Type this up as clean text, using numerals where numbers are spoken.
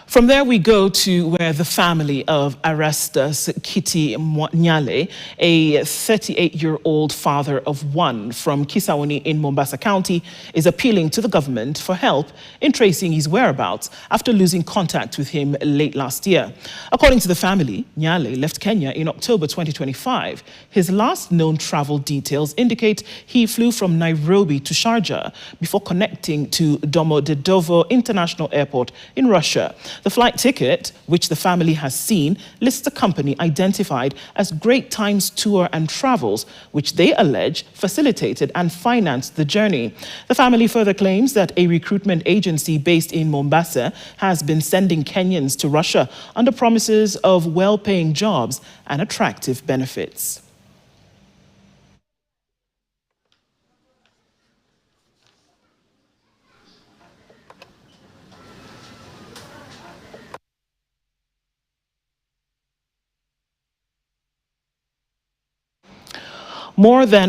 From there, we go to where the family of Arrestus Kitty Nyale, a 38-year-old father of one from Kisauni in Mombasa County, is appealing to the government for help in tracing his whereabouts after losing contact with him late last year. According to the family, Nyale left Kenya in October 2025. His last known travel details indicate he flew from Nairobi to Sharjah before connecting to Domodedovo International Airport in Russia. The flight ticket, which the family has seen, lists a company identified as Great Times Tour and Travels, which they allege facilitated and financed the journey. The family further claims that a recruitment agency based in Mombasa has been sending Kenyans to Russia under promises of well-paying jobs and attractive benefits. More than